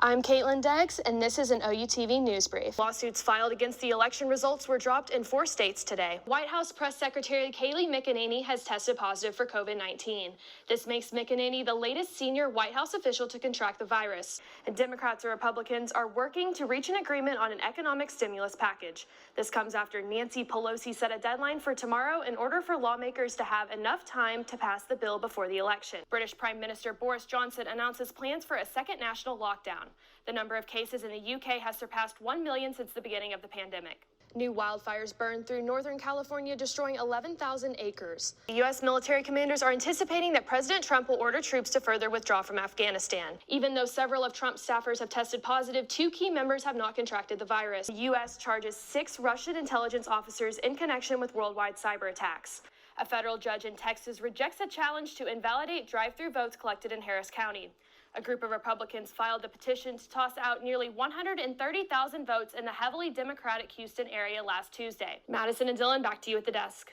I'm Kaitlyn Deggs, and this is an OUTV News Brief. Lawsuits filed against the election results were dropped in 4 states today. White House Press Secretary Kayleigh McEnany has tested positive for COVID-19. This makes McEnany the latest senior White House official to contract the virus. And Democrats and Republicans are working to reach an agreement on an economic stimulus package. This comes after Nancy Pelosi set a deadline for tomorrow in order for lawmakers to have enough time to pass the bill before the election. British Prime Minister Boris Johnson announces plans for a second national lockdown. The number of cases in the UK has surpassed 1 million since the beginning of the pandemic. New wildfires burned through Northern California, destroying 11,000 acres. The U.S. military commanders are anticipating that President Trump will order troops to further withdraw from Afghanistan. Even though several of Trump's staffers have tested positive, 2 key members have not contracted the virus. The U.S. charges 6 Russian intelligence officers in connection with worldwide cyber attacks. A federal judge in Texas rejects a challenge to invalidate drive-through votes collected in Harris County. A group of Republicans filed a petition to toss out nearly 130,000 votes in the heavily Democratic Houston area last Tuesday. Madison and Dylan, back to you at the desk.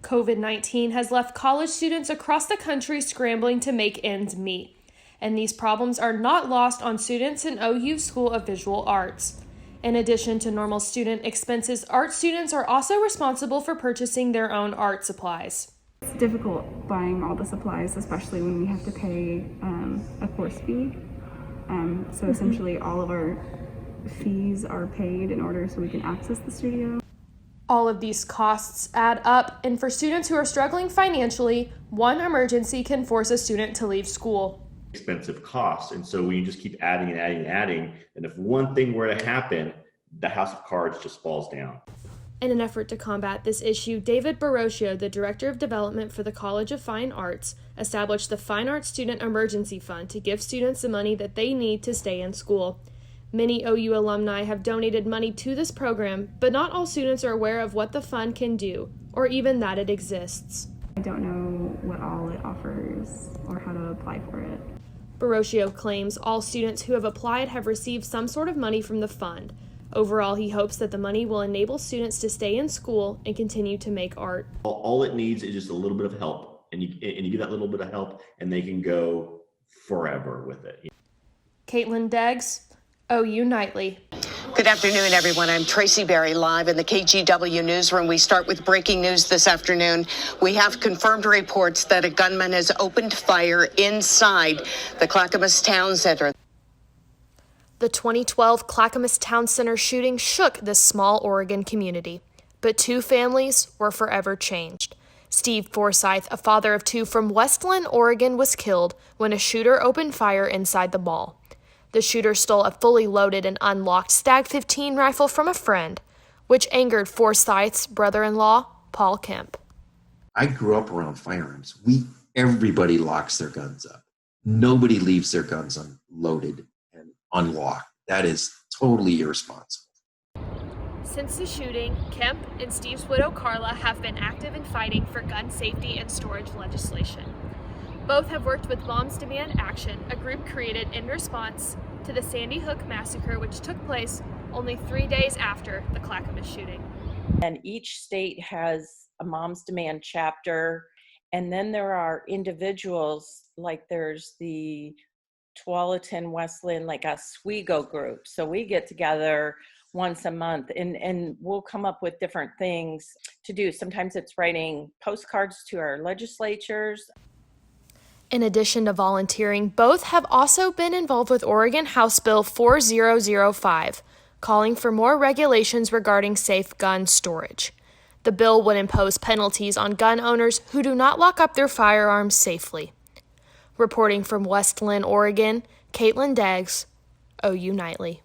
COVID-19 has left college students across the country scrambling to make ends meet, and these problems are not lost on students in OU School of Visual Arts. In addition to normal student expenses, art students are also responsible for purchasing their own art supplies. It's difficult buying all the supplies, especially when we have to pay a course fee. So essentially all of our fees are paid in order so we can access the studio. All of these costs add up, and for students who are struggling financially, one emergency can force a student to leave school. Expensive costs, and so when you just keep adding and adding and adding, and if one thing were to happen, the house of cards just falls down. In an effort to combat this issue, David Barocio, the Director of Development for the College of Fine Arts, established the Fine Arts Student Emergency Fund to give students the money that they need to stay in school. Many OU alumni have donated money to this program, but not all students are aware of what the fund can do, or even that it exists. I don't know what all it offers or how to apply for it. Barocio claims all students who have applied have received some sort of money from the fund. Overall, he hopes that the money will enable students to stay in school and continue to make art. All it needs is just a little bit of help, and you get that little bit of help, and they can go forever with it. Kaitlyn Deggs, OU Nightly. Good afternoon, everyone. I'm Tracy Berry, live in the KGW newsroom. We start with breaking news this afternoon. We have confirmed reports that a gunman has opened fire inside the Clackamas Town Center. The 2012 Clackamas Town Center shooting shook this small Oregon community, but 2 families were forever changed. Steve Forsyth, a father of 2 from Westland, Oregon, was killed when a shooter opened fire inside the mall. The shooter stole a fully loaded and unlocked Stag 15 rifle from a friend, which angered Forsyth's brother-in-law, Paul Kemp. I grew up around firearms. Everybody locks their guns up. Nobody leaves their guns unloaded and unlocked. That is totally irresponsible. Since the shooting, Kemp and Steve's widow Carla have been active in fighting for gun safety and storage legislation. Both have worked with Moms Demand Action, a group created in response to the Sandy Hook massacre, which took place only 3 days after the Clackamas shooting. And each state has a Moms Demand chapter, and then there are individuals, like there's the Tualatin Westland, like Oswego group. So we get together once a month and we'll come up with different things to do. Sometimes it's writing postcards to our legislatures. In addition to volunteering, both have also been involved with Oregon House Bill 4005, calling for more regulations regarding safe gun storage. The bill would impose penalties on gun owners who do not lock up their firearms safely. Reporting from Westland, Oregon, Kaitlyn Deggs, OU Nightly.